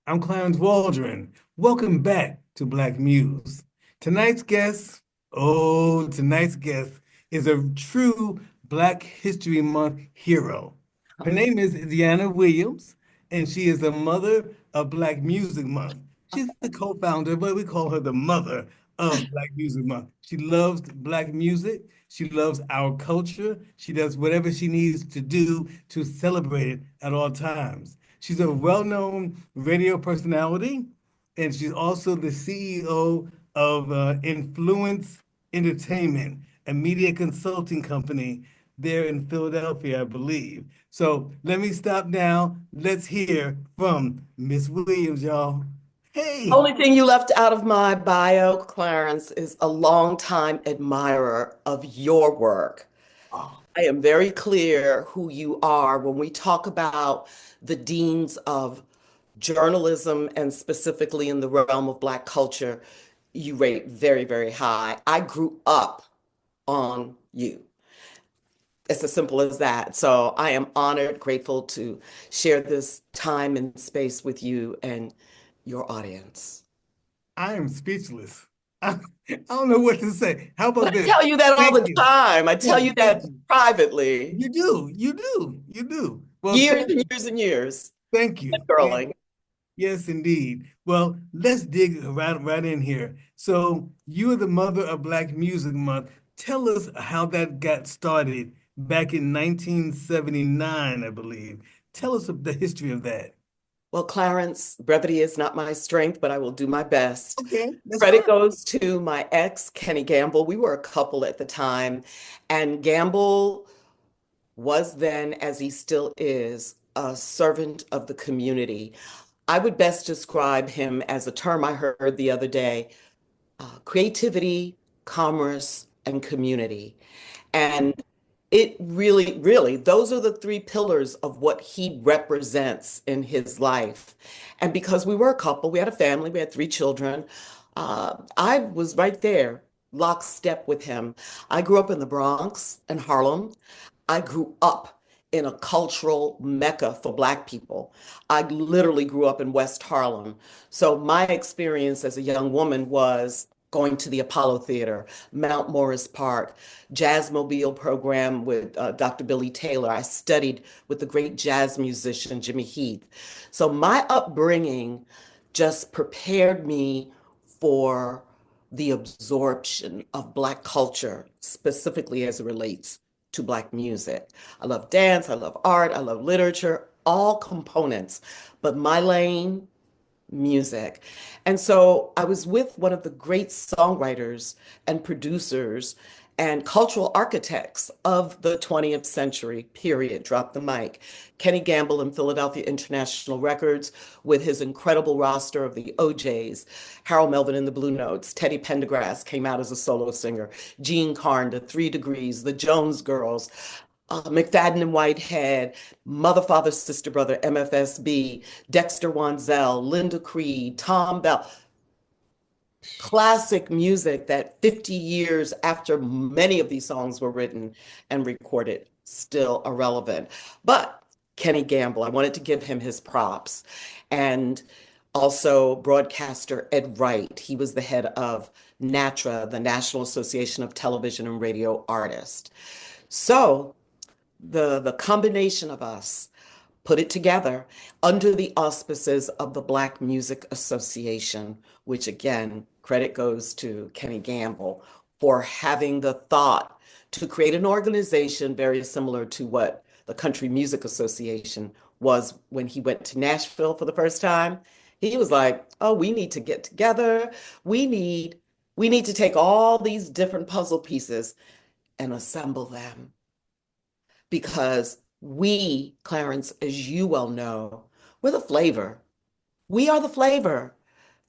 I'm Clarence Waldron. Welcome back to Black Muse. Tonight's guest, tonight's guest is a true Black History Month hero. Her name is Dyana Williams, and she is the mother of Black Music Month. She's the co-founder, but we call her the mother of Black Music Month. She loves Black music. She loves our culture. She does whatever she needs to do to celebrate it at all times. She's a well-known radio personality, and she's also the CEO of Influence Entertainment, a media consulting company there in Philadelphia, I believe. So let me stop now. Let's hear from Miss Williams, y'all. Hey. Only thing you left out of my bio, Clarence, is a longtime admirer of your work. Oh, I am very clear who you are when we talk about the deans of journalism and specifically in the realm of Black culture. You rate very, very high. I grew up on you. It's as simple as that. So I am honored, grateful to share this time and space with you and your audience. I am speechless. I don't know what to say. How But about I this? tell you that all Thank the you. time. I tell Oh, you thank that you. privately. You do. You do. You do. Well, Years and years and years. thank And you. girling. Yes, indeed. Well, let's dig right in here. So, you are the mother of Black Music Month. Tell us how that got started back in 1979, I believe. Tell us of the history of that. Well, Clarence, brevity is not my strength, but I will do my best. Okay, that's Credit fine. goes to my ex, Kenny Gamble. We were a couple at the time, and Gamble was then, as he still is, a servant of the community. I would best describe him as a term I heard the other day, creativity, commerce, and community. And it really, really, those are the three pillars of what he represents in his life. And because we were a couple, we had a family, we had three children, I was right there, lockstep with him. I grew up in the Bronx and Harlem. I grew up in a cultural mecca for Black people. I literally grew up in West Harlem. So my experience as a young woman was going to the Apollo Theater, Mount Morris Park, Jazzmobile program with Dr. Billy Taylor. I studied with the great jazz musician Jimmy Heath. So my upbringing just prepared me for the absorption of Black culture, specifically as it relates to Black music. I love dance, I love art, I love literature, all components. But my lane, music. And so I was with one of the great songwriters and producers and cultural architects of the 20th century, period. Drop the mic. Kenny Gamble in Philadelphia International Records with his incredible roster of the OJs, Harold Melvin and the Blue Notes, Teddy Pendergrass came out as a solo singer, Jean Carn, the Three Degrees, the Jones Girls, McFadden and Whitehead, Mother, Father, Sister, Brother, MFSB, Dexter Wansell, Linda Creed, Tom Bell. Classic music that 50 years after many of these songs were written and recorded, still are relevant. But Kenny Gamble, I wanted to give him his props. And also broadcaster Ed Wright. He was the head of NATRA, the National Association of Television and Radio Artists. So the combination of us put it together under the auspices of the Black Music Association, which again, credit goes to Kenny Gamble for having the thought to create an organization very similar to what the Country Music Association was when he went to Nashville for the first time. He was like, "Oh, we need to get together. We need we need to take all these different puzzle pieces and assemble them because we, Clarence, as you well know, we're the flavor. We are the flavor.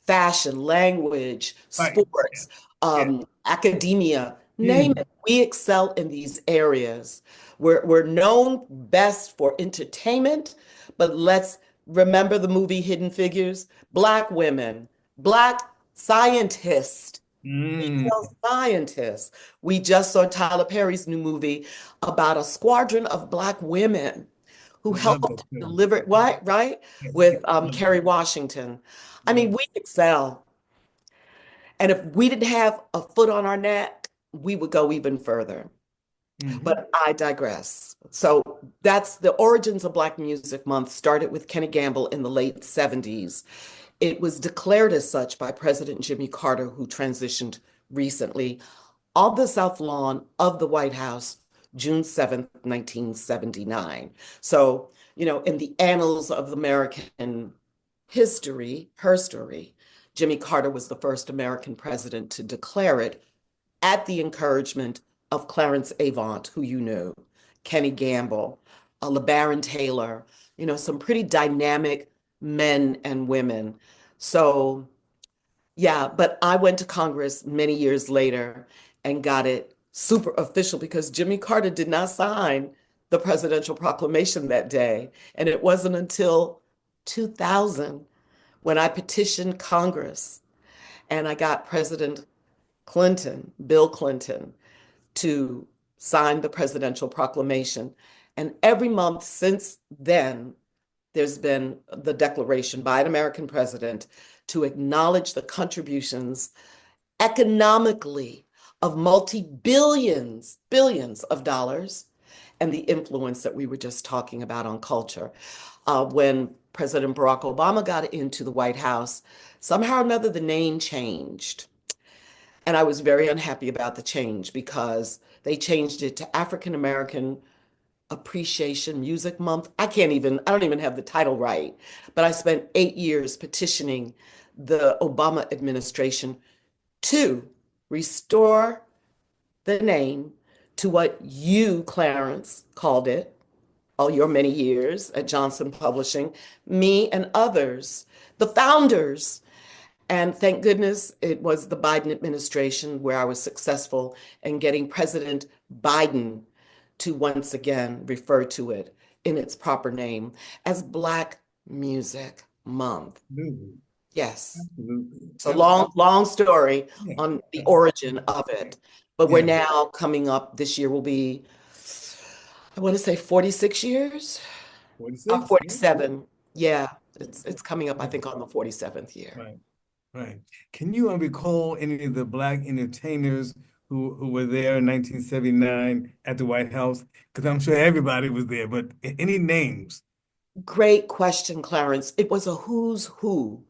Fashion, language, Right. sports, Yeah. academia, name Mm. it. We excel in these areas. We're known best for entertainment, but let's remember the movie Hidden Figures. Black women, Black scientists, Mm. female scientists. We just saw Tyler Perry's new movie about a squadron of Black women who I love helped that film. deliver it, right? Yes, With yes, love Kerry Washington. I mean, it. we excel. And if we didn't have a foot on our neck, we would go even further. Hmm. But I digress. So that's the origins of Black Music Month started with Kenny Gamble in the late 70s. It was declared as such by President Jimmy Carter, who transitioned recently, on the South Lawn of the White House, June 7th, 1979. So, in the annals of American history, her story, Jimmy Carter was the first American president to declare it at the encouragement of Clarence Avant, who you knew, Kenny Gamble, LeBaron Taylor, some pretty dynamic men and women. So, yeah, but I went to Congress many years later and got it super official because Jimmy Carter did not sign the presidential proclamation that day. And it wasn't until 2000 when I petitioned Congress and I got President Clinton, Bill Clinton, to sign the presidential proclamation. And every month since then, there's been the declaration by an American president to acknowledge the contributions economically of billions of dollars and the influence that we were just talking about on culture. When President Barack Obama got into the White House, somehow or another the name changed. And I was very unhappy about the change because they changed it to African American Appreciation Music Month. I don't even have the title right, but I spent 8 years petitioning the Obama administration to restore the name to what you, Clarence, called it all your many years at Johnson Publishing, me and others, the founders. And thank goodness it was the Biden administration where I was successful in getting President Biden to once again refer to it in its proper name as Black Music Month. Absolutely. Yes. Absolutely. So long story Yeah. on the origin of it. But we're Yeah. now coming up, this year will be, I want to say 46 years, 46. Yeah. 47. Yeah, it's coming up, I Yeah. think, on the 47th year. Right. Right. Can you recall any of the Black entertainers who were there in 1979 at the White House? Because I'm sure everybody was there, but any names? Great question, Clarence. It was a who's who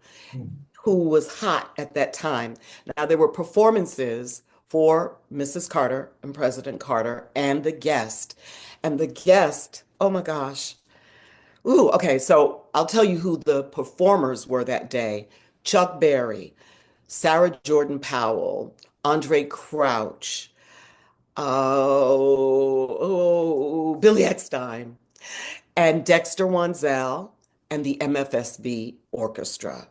was hot at that time. Now, there were performances for Mrs. Carter and President Carter and the guest. And the guest, oh my gosh. Ooh, okay. So I'll tell you who the performers were that day. Chuck Berry, Sarah Jordan Powell, Andre Crouch, Billy Eckstein, and Dexter Wansell and the MFSB Orchestra.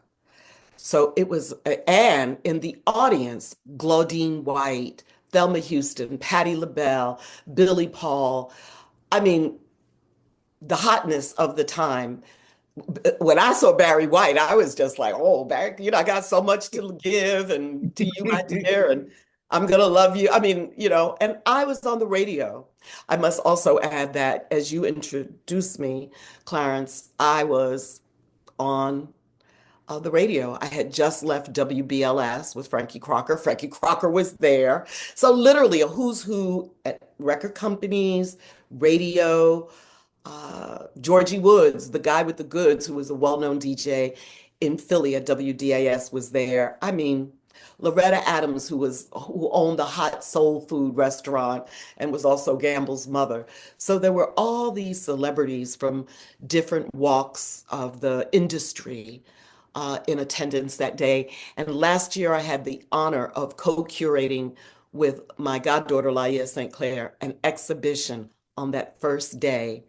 So it was, and in the audience, Claudine White, Thelma Houston, Patti LaBelle, Billy Paul. I mean, the hotness of the time. When I saw Barry White, I was just like, oh, Barry, I got so much to give and to you, my dear, and I'm gonna love you. I mean, and I was on the radio. I must also add that as you introduced me, Clarence, I was on the radio. I had just left WBLS with Frankie Crocker. Frankie Crocker was there. So literally a who's who at record companies, radio, Georgie Woods, the guy with the goods, who was a well-known DJ in Philly at WDAS, was there. I mean, Loretta Adams, who owned the hot soul food restaurant and was also Gamble's mother. So there were all these celebrities from different walks of the industry in attendance that day. And last year, I had the honor of co-curating with my goddaughter, Laia St. Clair, an exhibition on that first day.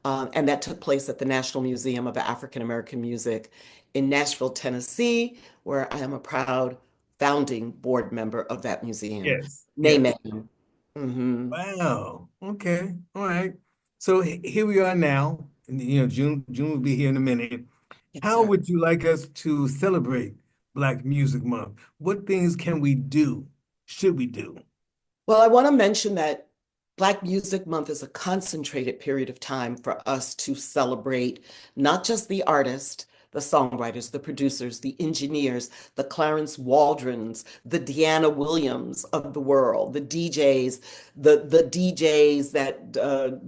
And that took place at the National Museum of African American Music in Nashville, Tennessee, where I am a proud founding board member of that museum. Yes. Yes. Name. Hmm. Wow. Okay. All right. So here we are now. And, June will be here in a minute. Yes, How sir. would you like us to celebrate Black Music Month? What things can we do? Should we do? Well, I want to mention that Black Music Month is a concentrated period of time for us to celebrate not just the artist, the songwriters, the producers, the engineers, the Clarence Waldrons, the Dyana Williams of the world, the DJs, the DJs that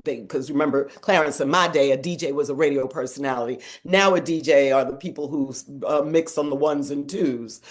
because remember, Clarence, in my day, a DJ was a radio personality. Now a DJ are the people who mix on the ones and twos.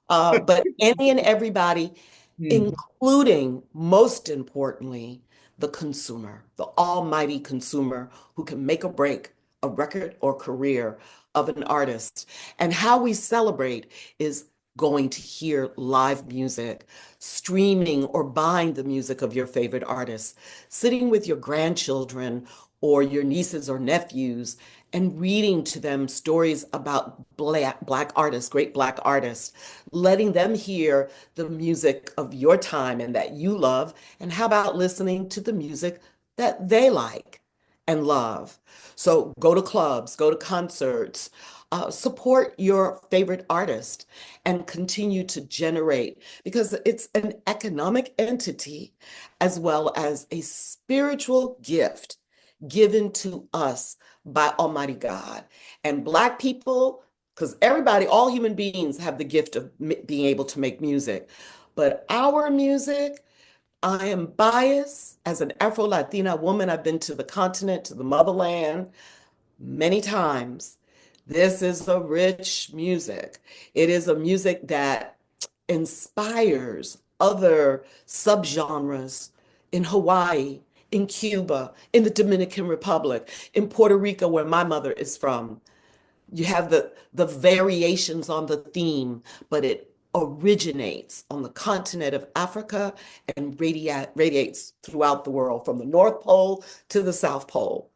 But any and everybody, Mhm. including, most importantly, the consumer, the almighty consumer who can make or break a record or career of an artist. And how we celebrate is going to hear live music, streaming or buying the music of your favorite artists, sitting with your grandchildren or your nieces or nephews and reading to them stories about black artists, great black artists, letting them hear the music of your time and that you love. And how about listening to the music that they like and love? So go to clubs, go to concerts, support your favorite artist and continue to generate because it's an economic entity as well as a spiritual gift given to us by Almighty God. And Black people, because everybody, all human beings have the gift of being able to make music. But our music, I am biased as an Afro-Latina woman. I've been to the continent, to the motherland many times. This is a rich music. It is a music that inspires other subgenres in Hawaii, in Cuba, in the Dominican Republic, in Puerto Rico, where my mother is from. You have the variations on the theme, but it originates on the continent of Africa and radiates throughout the world, from the North Pole to the South Pole.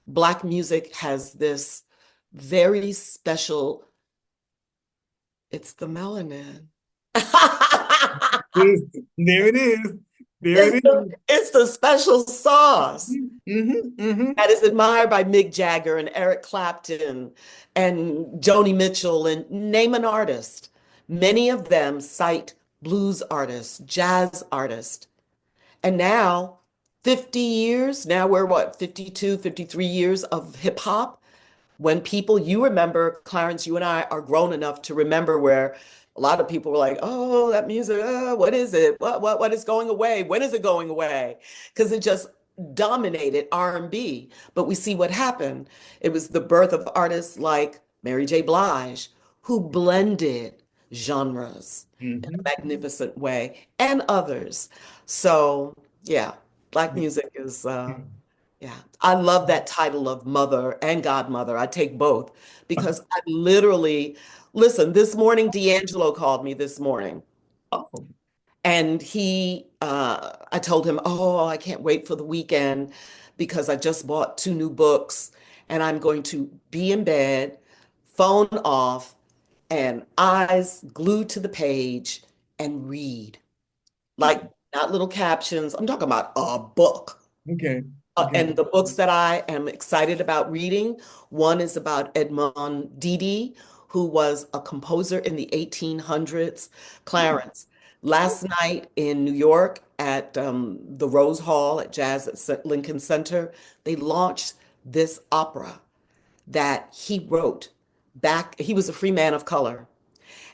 Black music has this very special, it's the melanin. There it is. There It's it the, is. it's the special sauce Hmm. that is admired by Mick Jagger and Eric Clapton and Joni Mitchell and name an artist. Many of them cite blues artists, jazz artists. And now, 50 years, now we're what, 52, 53 years of hip hop? When people, you remember, Clarence, you and I are grown enough to remember where a lot of people were like, oh, that music, what is it? What is going away? When is it going away? Because it just dominated R&B. But we see what happened. It was the birth of artists like Mary J. Blige, who blended genres in a Hmm. magnificent way, and others. So, yeah, Black music is yeah, I love that title of mother and godmother. I take both because I literally, listen, this morning, D'Angelo called me this morning Oh. and I told him, oh, I can't wait for the weekend because I just bought two new books and I'm going to be in bed, phone off, and eyes glued to the page and read. Like, not little captions. I'm talking about a book. Okay. And Okay. the books that I am excited about reading, one is about Edmond Didi, who was a composer in the 1800s. Clarence, last night in New York at the Rose Hall at Jazz at Lincoln Center, they launched this opera that he wrote back. He was a free man of color.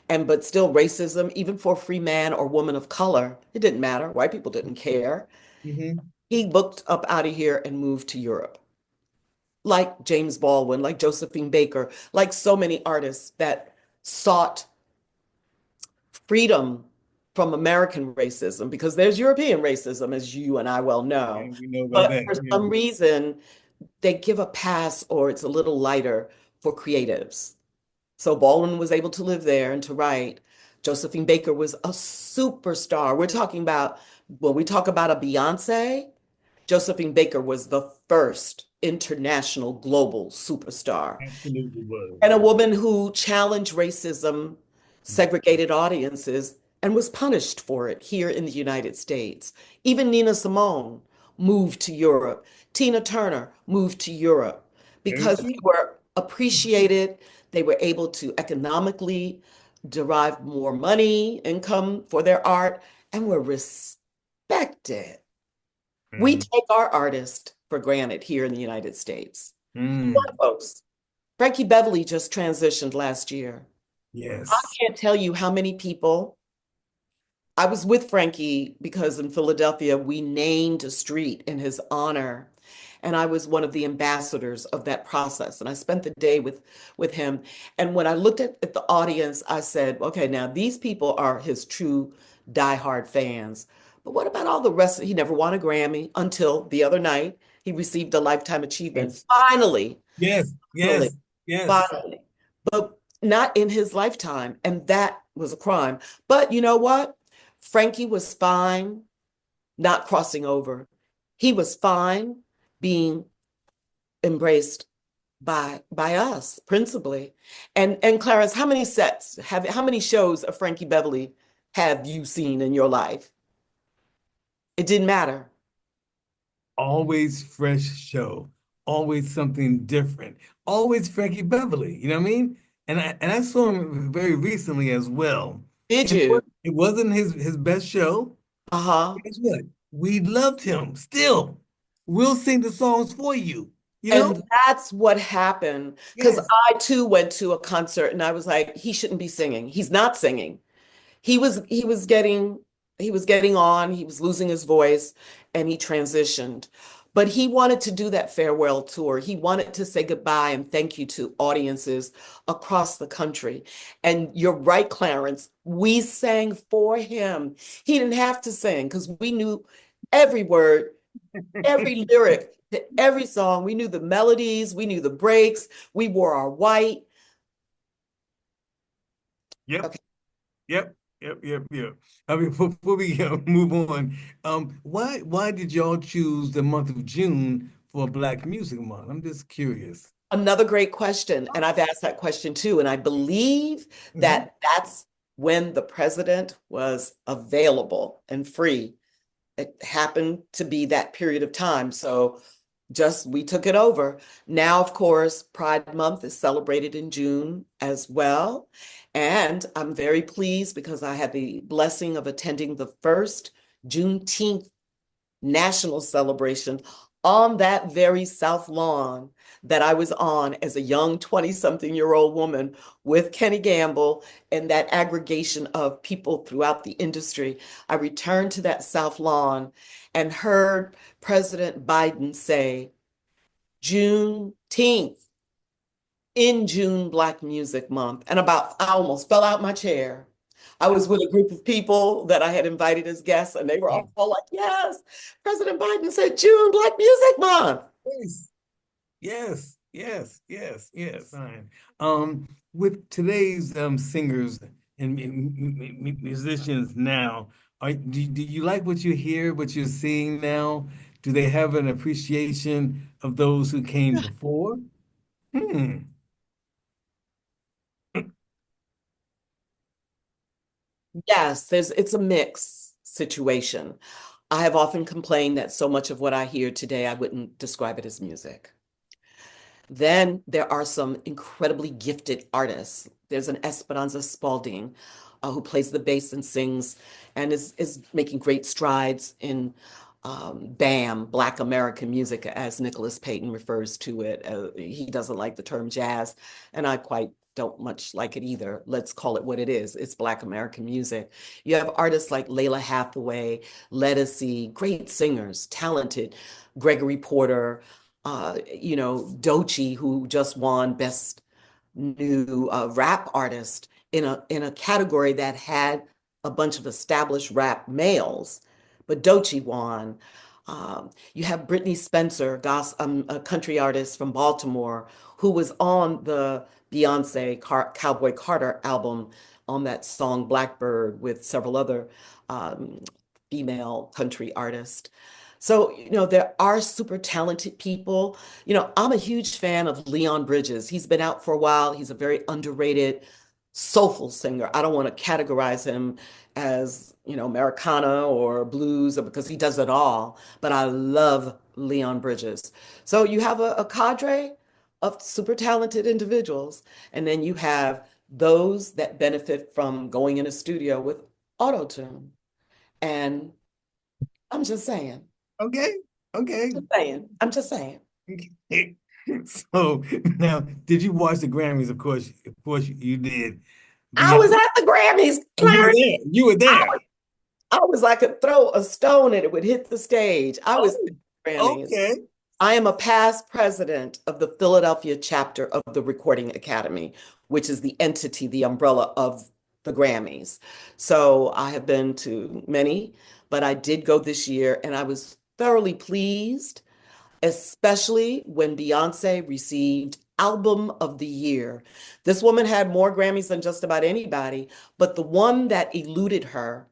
And but still racism, even for a free man or woman of color, it didn't matter. White people didn't care. Hmm. He booked up out of here and moved to Europe, like James Baldwin, like Josephine Baker, like so many artists that sought freedom from American racism, because there's European racism, as you and I well know. Yeah, we know about But that. for Yeah. some reason, they give a pass or it's a little lighter for creatives. So Baldwin was able to live there and to write. Josephine Baker was a superstar. We're talking about, when we talk about a Beyonce, Josephine Baker was the first international global superstar Absolutely was. and a woman who challenged racism, segregated audiences, and was punished for it here in the United States. Even Nina Simone moved to Europe. Tina Turner moved to Europe Very because they true. were appreciated. They were able to economically derive more money, income for their art, and were respected. We Mm, take our artists for granted here in the United States. mm, Black folks. Frankie Beverly just transitioned last year. I yes. can't tell you how many people. I was with Frankie because in Philadelphia, we named a street in his honor. And I was one of the ambassadors of that process. And I spent the day with him. And when I looked at the audience, I said, okay, now these people are his true diehard fans. But what about all the rest? He never won a Grammy until the other night. He received a Lifetime Achievement. Yes. Finally, Yes. finally, Yes. Yes. finally. But not in his lifetime. And that was a crime. But you know what? Frankie was fine not crossing over. He was fine being embraced by us principally. And Clarence, how many shows of Frankie Beverly have you seen in your life? It didn't matter. Always fresh show, always something different, always Frankie Beverly. You know what I mean? And I saw him very recently as well. Did And you? it wasn't his best show. Uh-huh. Guess what? We loved him still. We'll sing the songs for you. You know? And that's what happened. Because Yes. I too went to a concert and I was like, he shouldn't be singing. He's not singing. He was getting on, he was losing his voice, and he transitioned. But he wanted to do that farewell tour. He wanted to say goodbye and thank you to audiences across the country. And you're right, Clarence. We sang for him. He didn't have to sing because we knew every word, every lyric to every song. We knew the melodies, we knew the breaks, we wore our white. Yep. Okay. Yep. Yep. Yep. Yep. I mean, before we move on, why did y'all choose the month of June for Black Music Month? I'm just curious. Another great question. And I've asked that question too. And I believe Mhm. that that's when the president was available and free. It happened to be that period of time. So just we took it over. Now, of course, Pride Month is celebrated in June as well. And I'm very pleased because I had the blessing of attending the first Juneteenth national celebration on that very South Lawn that I was on as a young 20-something-year-old woman with Kenny Gamble and that aggregation of people throughout the industry. I returned to that South Lawn and heard President Biden say, Juneteenth, in June, Black Music Month. And I almost fell out my chair. I was with a group of people that I had invited as guests, and they were all like, yes, President Biden said June, Black Music Month. Yes. Yes, yes, yes, yes. Fine. With today's singers and musicians now, do you like what you hear, what you're seeing now? Do they have an appreciation of those who came before? Hmm. Yes, it's a mixed situation. I have often complained that so much of what I hear today, I wouldn't describe it as music. Then there are some incredibly gifted artists. There's an Esperanza Spalding who plays the bass and sings and is making great strides in BAM, Black American music, as Nicholas Payton refers to it. He doesn't like the term jazz, and I quite don't much like it either. Let's call it what it is. It's Black American music. You have artists like Layla Hathaway, Ledisi, great singers, talented, Gregory Porter, Doechii, who just won Best New Rap Artist in a category that had a bunch of established rap males, but Doechii won. You have Brittany Spencer, a country artist from Baltimore, who was on the Cowboy Carter album on that song Blackbird with several other um, female country artists. So, there are super talented people. I'm a huge fan of Leon Bridges. He's been out for a while. He's a very underrated, soulful singer. I don't want to categorize him as, Americana or blues or because he does it all, but I love Leon Bridges. So you have a cadre of super talented individuals, and then you have those that benefit from going in a studio with auto tune. And I'm just saying. Okay. Okay. Just saying. I'm just saying. Okay. So now, did you watch the Grammys? Of course, you did. I Beyond, was at the Grammys, oh, you were Clarence. there. You were I there. was, I was like a throw a stone and it would hit the stage. I was at Oh, the Grammys. okay. I am a past president of the Philadelphia chapter of the Recording Academy, which is the entity, the umbrella of the Grammys. So I have been to many, but I did go this year and I was thoroughly pleased, especially when Beyonce received Album of the Year. This woman had more Grammys than just about anybody, but the one that eluded her,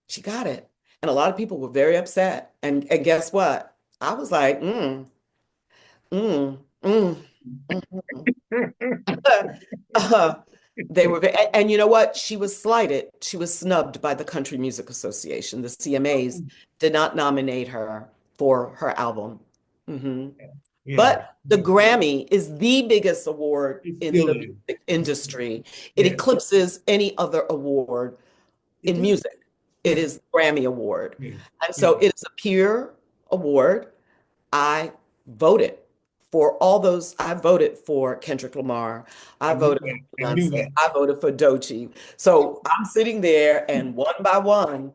she got it. And a lot of people were very upset. And guess what? I was like, mm, mm, mm. Uh, they were, and you know what? She was slighted. She was snubbed by the Country Music Association. The CMAs did not nominate her for her album. Mhm. Yeah, But the Grammy is the biggest award it in still the is. music industry. It Yes, eclipses any other award it in does. music. It Yeah, is the Grammy Award. yeah, And yeah. so it is a peer award. I voted for all those. I voted for Kendrick Lamar. I I knew voted that. for I knew Beyonce. that. I voted for Doechii. So I'm sitting there and one by one,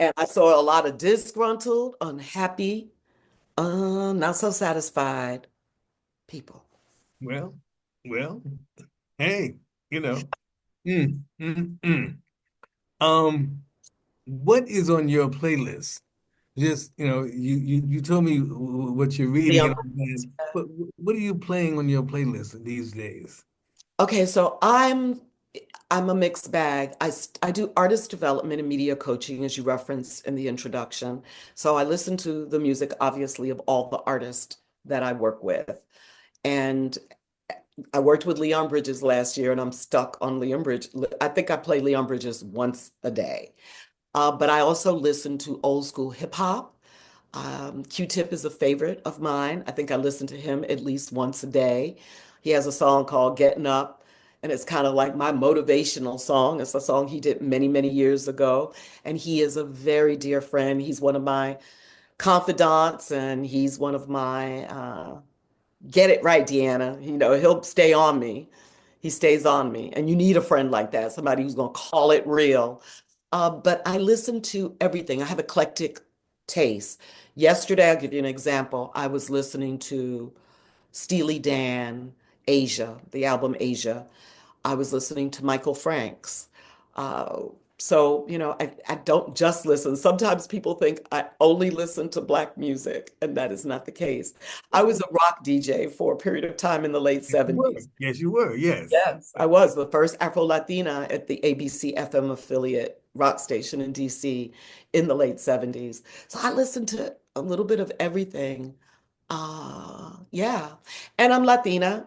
and I saw a lot of disgruntled, unhappy, not so satisfied people. Well, well, hey, you know. Mm, mm, mm. Um, what is on your playlist? Just, you told me what you're reading Leon. and all that, but what are you playing on your playlist these days? Okay, so I'm a mixed bag. I do artist development and media coaching, as you referenced in the introduction. So I listen to the music, obviously, of all the artists that I work with. And I worked with Leon Bridges last year, and I'm stuck on Leon Bridges. I think I play Leon Bridges once a day. But I also listen to old school hip hop. Q-Tip is a favorite of mine. I think I listen to him at least once a day. He has a song called Getting Up, and it's kind of like my motivational song. It's a song he did many, many years ago. And he is a very dear friend. He's one of my confidants, and he's one of my get it right, Deanna. He'll stay on me. He stays on me. And you need a friend like that, somebody who's going to call it real. But I listen to everything. I have eclectic taste. Yesterday, I'll give you an example. I was listening to Steely Dan, Asia, the album Asia. I was listening to Michael Franks. Uh, I don't just listen. Sometimes people think I only listen to Black music, and that is not the case. I was a rock DJ for a period of time in the late Yes, you were. 70s. Yes, you were. Yes. Yes, I was the first Afro-Latina at the ABC FM affiliate rock station in DC in the late 70s. So I listened to a little bit of everything. Yeah. And I'm Latina.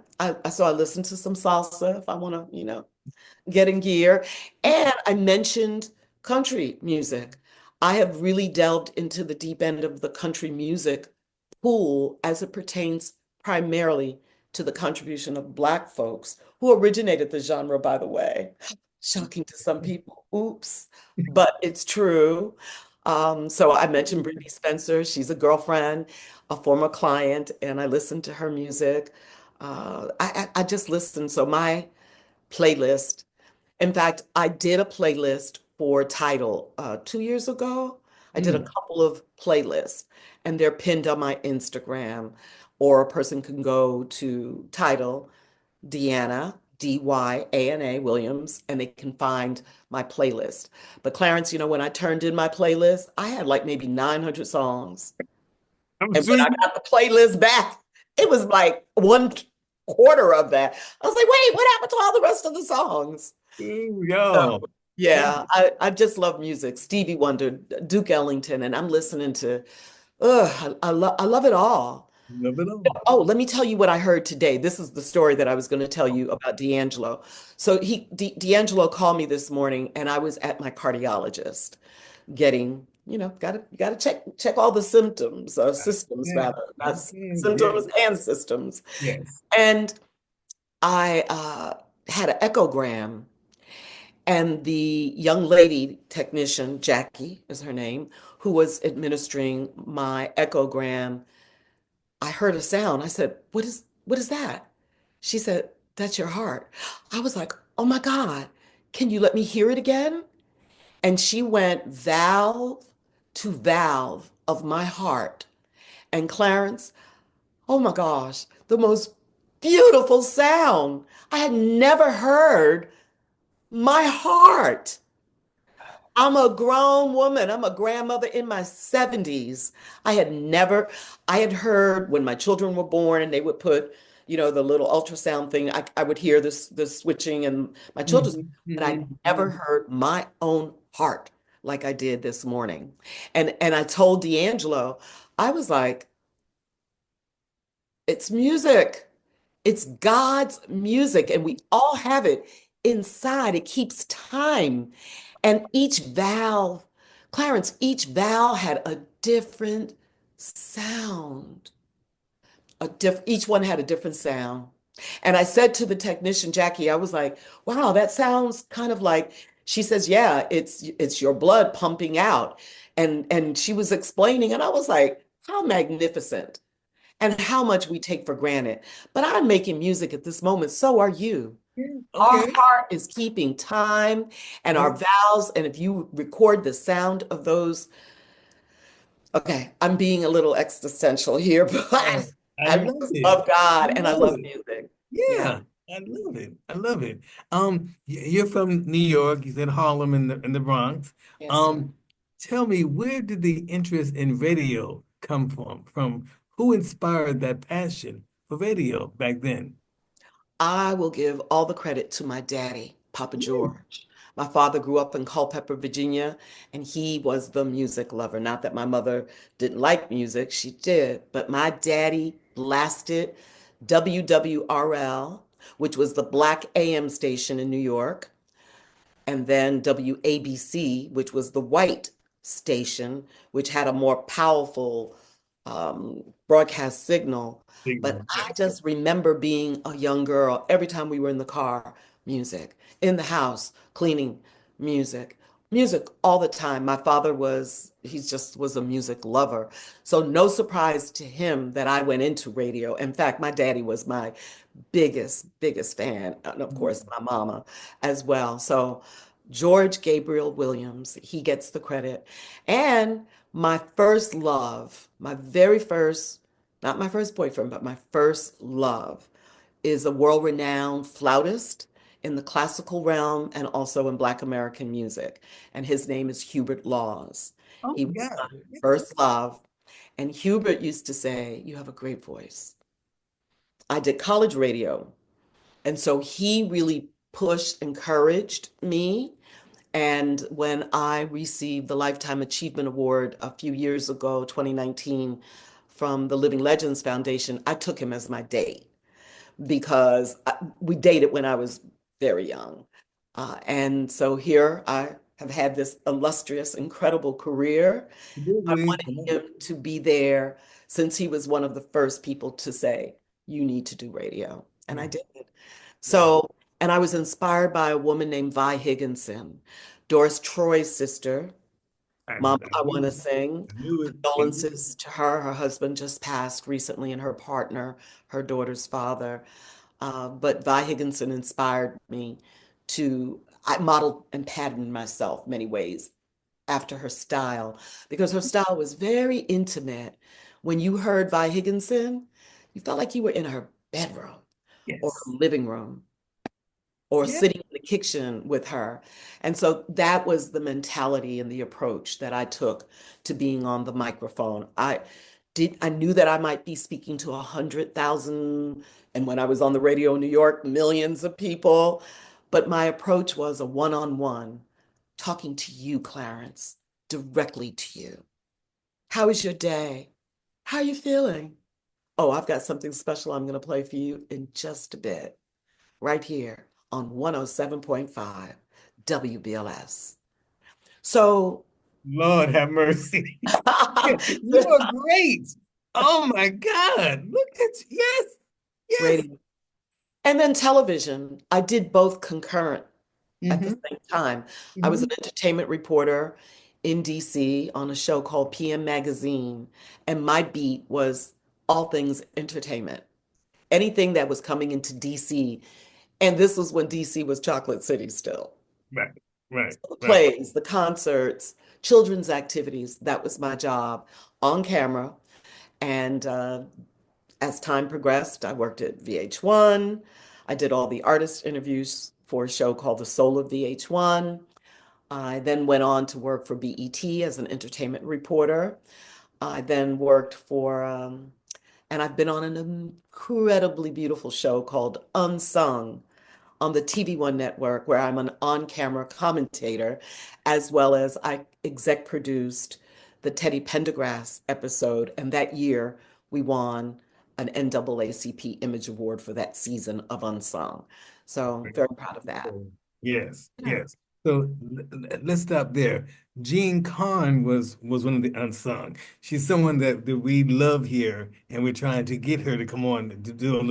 So I listen to some salsa if I want to, get in gear. And I mentioned country music. I have really delved into the deep end of the country music pool as it pertains primarily to the contribution of Black folks who originated the genre, by the way. Shocking to some people. Oops. But it's true. So I mentioned Brittany Spencer. She's a girlfriend, a former client, and I listen to her music. I just listen. So my playlist, in fact, I did a playlist for Tidal 2 years ago. I did a Mm. couple of playlists, and they're pinned on my Instagram, or a person can go to Tidal, Dyana, Dyana Williams, and they can find my playlist. But Clarence, when I turned in my playlist, I had like maybe 900 songs. I'm And when sweet. I got the playlist back, it was like one quarter of that. I was like, wait, what happened to all the rest of the songs? Ooh, So, yo. Hey, yeah, I just love music. Stevie Wonder, Duke Ellington, and I'm listening to, I love it all. love it all. Oh, let me tell you what I heard today. This is the story that I was going to tell you about D'Angelo. So D'Angelo called me this morning, and I was at my cardiologist getting, gotta check all the symptoms, systems Yeah. rather, not Yeah. symptoms and systems. Yes. And I had an echogram, And the young lady technician, Jackie is her name, who was administering my echogram, I heard a sound. I said, what is that? She said, that's your heart. I was like, oh my God, can you let me hear it again? And she went valve to valve of my heart. And Clarence, oh my gosh, the most beautiful sound. I had never heard my heart. I'm a grown woman. I'm a grandmother in my 70s. I had heard when my children were born and they would put, the little ultrasound thing, I would hear the switching and my children's, Mhm, but I mhm, never mhm. heard my own heart like I did this morning. And I told D'Angelo, I was like, it's music. It's God's music, and we all have it inside. It keeps time. And each valve, Clarence, each valve had a different sound. Each one had a different sound. And I said to the technician, Jackie, I was like, wow, that sounds kind of like, she says, yeah, it's your blood pumping out. And she was explaining, and I was like, how magnificent and how much we take for granted. But I'm making music at this moment, so are you. Yeah, Our okay. heart is keeping time and our Yeah. vowels. And if you record the sound of those, okay, I'm being a little existential here, but Oh, I I love just it. love I God and I love love it. music. Yeah. Yeah, I love it. I love it. You're from New York. You said Harlem in the Bronx. Yes, sir. Um, Tell me, where did the interest in radio come from? From who inspired that passion for radio back then? I will give all the credit to my daddy, Papa Mm, George. My father grew up in Culpeper, Virginia, and he was the music lover. Not that my mother didn't like music, she did, but my daddy blasted WWRL, which was the Black AM station in New York, and then WABC, which was the white station, which had a more powerful broadcast signal. But signal. I Yes. just remember being a young girl, every time we were in the car, music, in the house, cleaning, music, music all the time. My father he just was a music lover. So no surprise to him that I went into radio. In fact, my daddy was my biggest fan, and of course, Mm. my mama as well. So George Gabriel Williams, he gets the credit. And my first love, my very first, not my first boyfriend, but my first love is a world-renowned flautist in the classical realm and also in Black American music. And his name is Hubert Laws. Oh He my was my God. Yes. first love. And Hubert used to say, you have a great voice. I did college radio. And so he really pushed, encouraged me. And when I received the Lifetime Achievement Award a few years ago, 2019, from the Living Legends Foundation, I took him as my date because we dated when I was very young. And so here I have had this illustrious, incredible career. I Absolutely. wanted him to be there since he was one of the first people to say, you need to do radio. And I Yeah. did. Yeah. So, and I was inspired by a woman named Vi Higginson, Doris Troy's sister. Mom, I I Want knew to it. Sing. I knew it. I knew it. Condolences to her. Her husband just passed recently, and her partner, her daughter's father. But Vi Higginson inspired me I modeled and patterned myself many ways after her style because her style was very intimate. When you heard Vi Higginson, you felt like you were in her bedroom or her Yes. living room or Yeah. sitting in the kitchen with her. And so that was the mentality and the approach that I took to being on the microphone. I knew that I might be speaking to 100,000, and when I was on the radio in New York, millions of people. But my approach was a one-on-one, talking to you, Clarence, directly to you. How is your day? How are you feeling? Oh, I've got something special I'm going to play for you in just a bit, right here on 107.5 WBLS. So, Lord have mercy. You are great. Oh my God. Look at you. Yes. Yes. radio. And then television, I did both concurrent. at the Mm-hmm. same time. I was Mm-hmm. an entertainment reporter in DC on a show called PM Magazine, and my beat was all things entertainment. Anything that was coming into DC, and this was when DC was Chocolate City still. Right, right, So the right. plays, the concerts, children's activities, that was my job on camera. And as time progressed, I worked at VH1. I did all the artist interviews for a show called The Soul of VH1. I then went on to work for BET as an entertainment reporter. I then worked for, and I've been on an incredibly beautiful show called Unsung on the TV1 network, where I'm an on-camera commentator, as well as I exec produced the Teddy Pendergrass episode. And that year we won an NAACP Image Award for that season of Unsung. So very proud of that. Yes, Yeah. yes. So let's stop there. Jean Carn was one of the unsung. She's someone that we love here, and we're trying to get her to come on to do a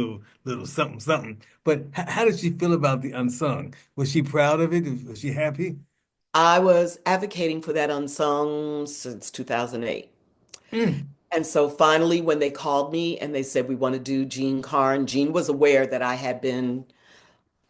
little something something. But how did she feel about the unsung? Was she proud of it? Was she happy? I was advocating for that Unsung since 2008. Mm, And so finally, when they called me and they said, we want to do Jean Carn, Jean was aware that I had been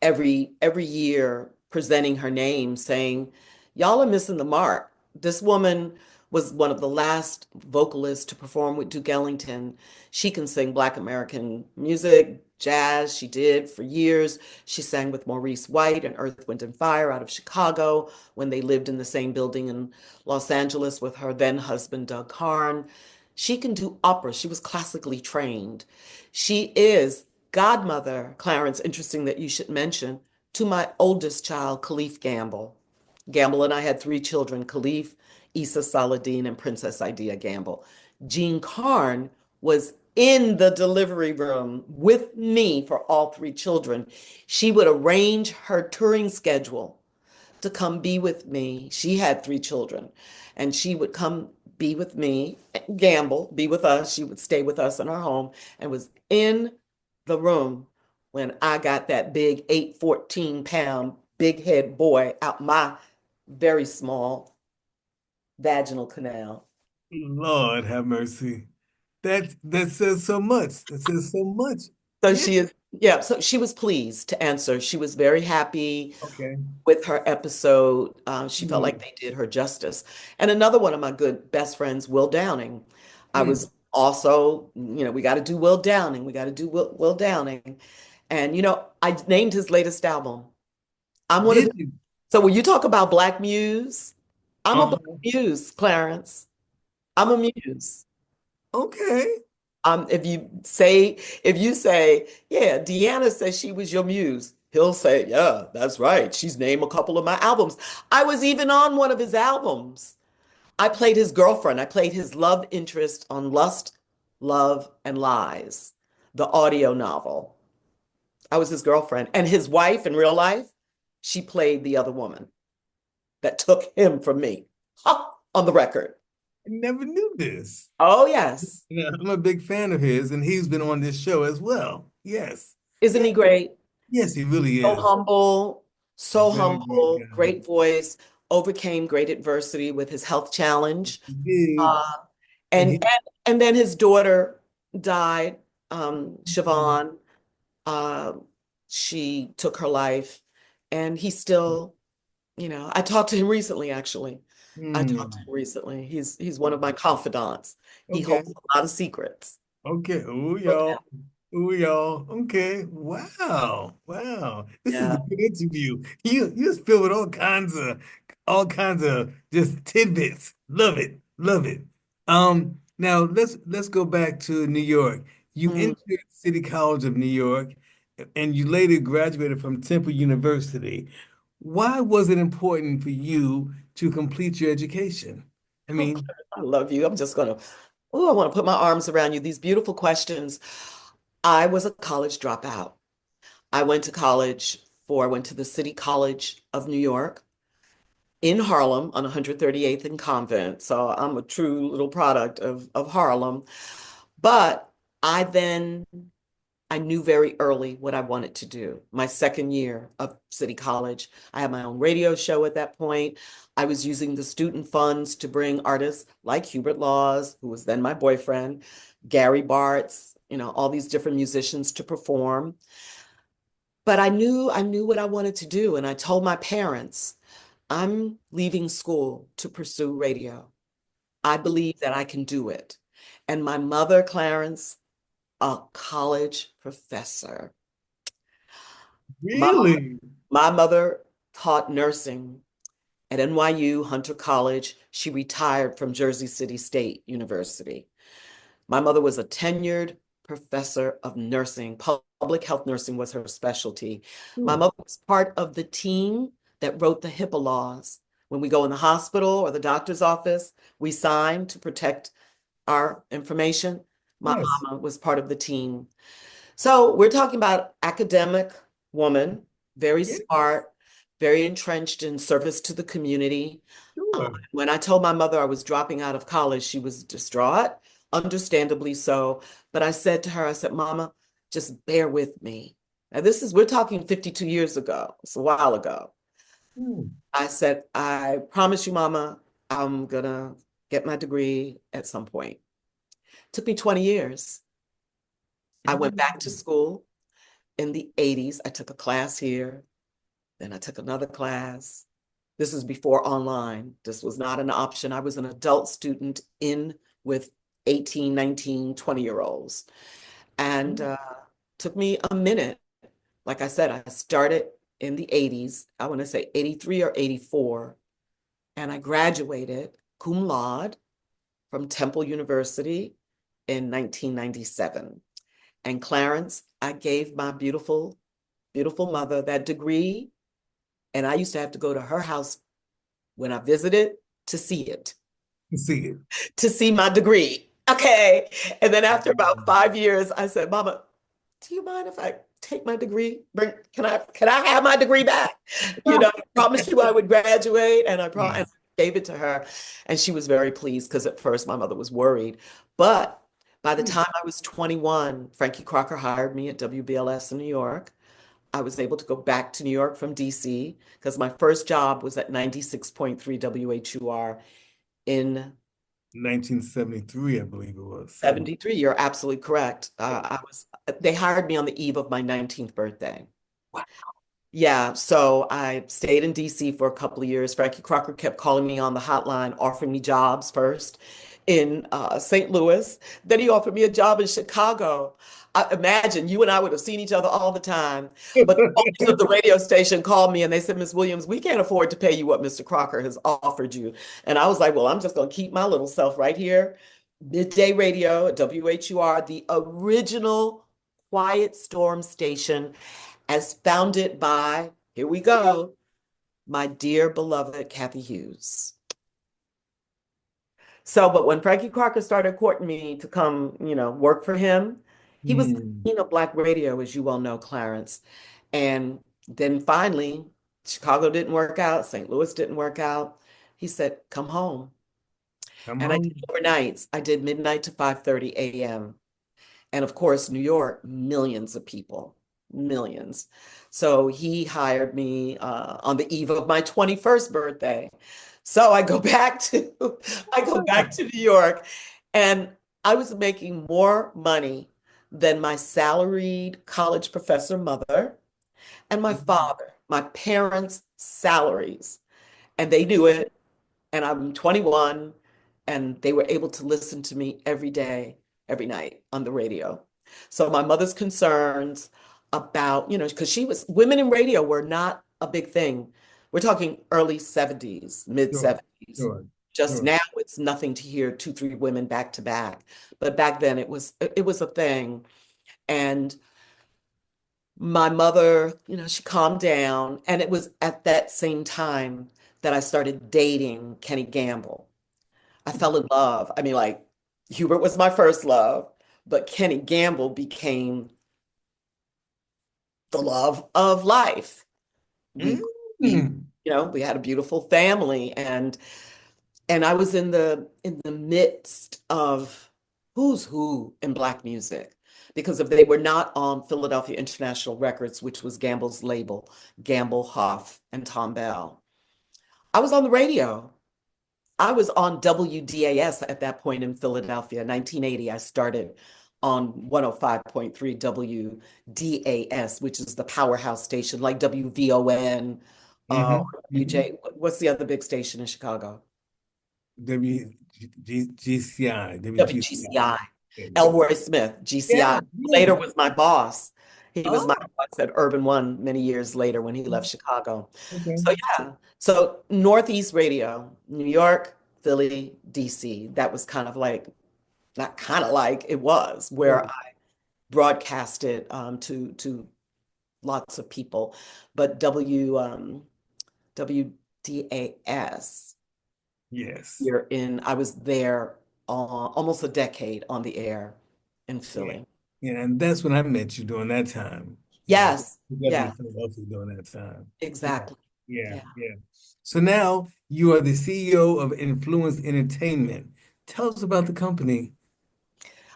every year presenting her name saying, y'all are missing the mark. This woman was one of the last vocalists to perform with Duke Ellington. She can sing Black American music, jazz. She did for years. She sang with Maurice White and Earth, Wind and Fire out of Chicago when they lived in the same building in Los Angeles with her then husband, Doug Karn. She can do opera. She was classically trained. She is godmother, Clarence, interesting that you should mention, to my oldest child, Khalif Gamble. Gamble and I had three children, Khalif, Issa Saladin, and Princess Idea Gamble. Jean Carn was in the delivery room with me for all three children. She would arrange her touring schedule to come be with me. She had three children, and she would come be with me, gamble, be with us. She would stay with us in our home and was in the room when I got that big 814-pound big head boy out my very small vaginal canal. Lord have mercy. That says so much. That says so much. So Yeah. she is, yeah, so she was pleased to answer. She was very happy Okay. with her episode. She felt like Mm, they did her justice. And another one of my good best friends, Will Downing. I mm. was also, we got to do Will Downing. We got to do Will Downing. And, I named his latest album. I'm one of Did the, you? so when you talk about Black Muse, I'm a Black Uh-huh. Muse, Clarence. I'm a Muse. Okay. If you say, yeah, Deanna says she was your muse, he'll say, yeah, that's right. She's named a couple of my albums. I was even on one of his albums. I played his girlfriend. I played his love interest on Lust, Love, and Lies, the audio novel. I was his girlfriend. And his wife in real life, she played the other woman that took him from me. Ha, on the record. I never knew this. Oh, yes. Yeah, I'm a big fan of his, and he's been on this show as well. Yes. Isn't Yeah. he great? Yes, he really So is. humble, so Very great humble, guy. great voice, overcame great adversity with his health challenge. He did. Uh, And and, he and and then his daughter died, Siobhan. Uh, she took her life, and he still, I talked to him recently, actually. I talked to Hmm. him recently. He's one of my confidants. He Okay. holds a lot of secrets. Okay. Oh, y'all. Oh, y'all. Okay. Wow. Wow. This is Yeah. a good interview. You just filled with all kinds of just tidbits. Love it. Love it. Now let's go back to New York. You Mm. entered City College of New York and you later graduated from Temple University. Why was it important for you to complete your education? I Oh, mean, Claire, I love you. I'm just gonna, oh, I want to put my arms around you. These beautiful questions. I was a college dropout. I went to the City College of New York in Harlem on 138th and Convent. So I'm a true little product of Harlem. But I then I knew very early what I wanted to do. My second year of City College, I had my own radio show at that point. I was using the student funds to bring artists like Hubert Laws, who was then my boyfriend, Gary Bartz, all these different musicians to perform. But I knew what I wanted to do, and I told my parents, I'm leaving school to pursue radio. I believe that I can do it. And my mother, Clarence, a college professor. My, Really? my mother taught nursing at NYU Hunter College. She retired from Jersey City State University. My mother was a tenured professor of nursing. Public health nursing was her specialty. My Sure. mother was part of the team that wrote the HIPAA laws. When we go in the hospital or the doctor's office, we sign to protect our information. My Yes. mama was part of the team. So we're talking about academic woman, very Yeah, smart, very entrenched in service to the community. sure. When I told my mother I was dropping out of college, she was distraught, understandably so. But I said to her, I said, Mama, just bear with me. Now, we're talking 52 years ago. It's a while ago. Hmm. I said, I promise you, Mama, I'm gonna get my degree at some point. Took me 20 years. I went back to Mm. school in the 80s. I took a class here, then I took another class. This is before online. This was not an option. I was an adult student in with 18, 19, 20-year-olds. And took me a minute. Like I said, I started in the 80s. I want to say 83 or 84. And I graduated cum laude from Temple University in 1997. And Clarence, I gave my beautiful, beautiful mother that degree. And I used to have to go to her house when I visited to see it, See it. to see my degree. Okay. And then after about 5 years, I said, Mama, do you mind if I take my degree? Can I have my degree back? I promised you I would graduate, and and Yes. gave it to her. And she was very pleased because at first my mother was worried. But by the Hmm. time I was 21, Frankie Crocker hired me at WBLS in New York. I was able to go back to New York from DC because my first job was at 96.3 WHUR in 1973, I believe it was. 73. You're absolutely correct. They hired me on the eve of my 19th birthday. Yeah, so I stayed in DC for a couple of years. Frankie Crocker kept calling me on the hotline, offering me jobs first in St. Louis. Then he offered me a job in Chicago. I imagine you and I would have seen each other all the time. But the owners of the radio station called me and they said, Miss Williams, we can't afford to pay you what Mr. Crocker has offered you. And I was like, well, I'm just going to keep my little self right here. Midday radio at WHUR, the original Quiet Storm station as founded by, here we go, my dear beloved Kathy Hughes. So, but when Frankie Crocker started courting me to come, work for him, he was the Hmm. king of Black radio, as you well know, Clarence. And then finally, Chicago didn't work out, St. Louis didn't work out. He said, come home. Come And I on. did overnights. I did midnight to 5:30 a.m. And of course, New York, millions of people, millions. So he hired me on the eve of my 21st birthday. So I go back to I go back to New York, and I was making more money than my salaried college professor mother and my father, my parents' salaries. And they knew it, and I'm 21, and they were able to listen to me every day, every night on the radio. So my mother's concerns about, because women in radio were not a big thing. We're talking early 70s, mid Sure. 70s. Sure. Just Sure. now, it's nothing to hear two, three women back to back. But back then, it was a thing. And my mother, she calmed down. And it was at that same time that I started dating Kenny Gamble. I fell in love. I mean, like, Hubert was my first love, but Kenny Gamble became the love of life. We, we, Mm. we had a beautiful family, and I was in the midst of who's who in Black music because if they were not on Philadelphia International Records, which was Gamble's label, Gamble, Huff, and Tom Bell, I was on the radio. I was on WDAS at that point in Philadelphia. 1980, I started on 105.3 WDAS, which is the powerhouse station, like WVON, Mm-hmm. Mm-hmm. WJ. What's the other big station in Chicago? WGCI, WGCI. WGCI. Yeah, Elroy Smith, yeah, GCI, yeah. later was my boss. He was my Oh, boss at Urban One many years later when he left Chicago. okay. So yeah, so Northeast Radio, New York, Philly, DC. That was kind of like, not kind of like, it was where Yeah. I broadcasted to lots of people. But WDAS Yes. here I was there almost a decade on the air in Yeah. Philly. Yeah, and that's when I met you during that time. Yeah. Yes, Definitely yeah, Philadelphia during that time. Yeah. exactly. Yeah. Yeah. Yeah. So now you are the CEO of Influence Entertainment. Tell us about the company.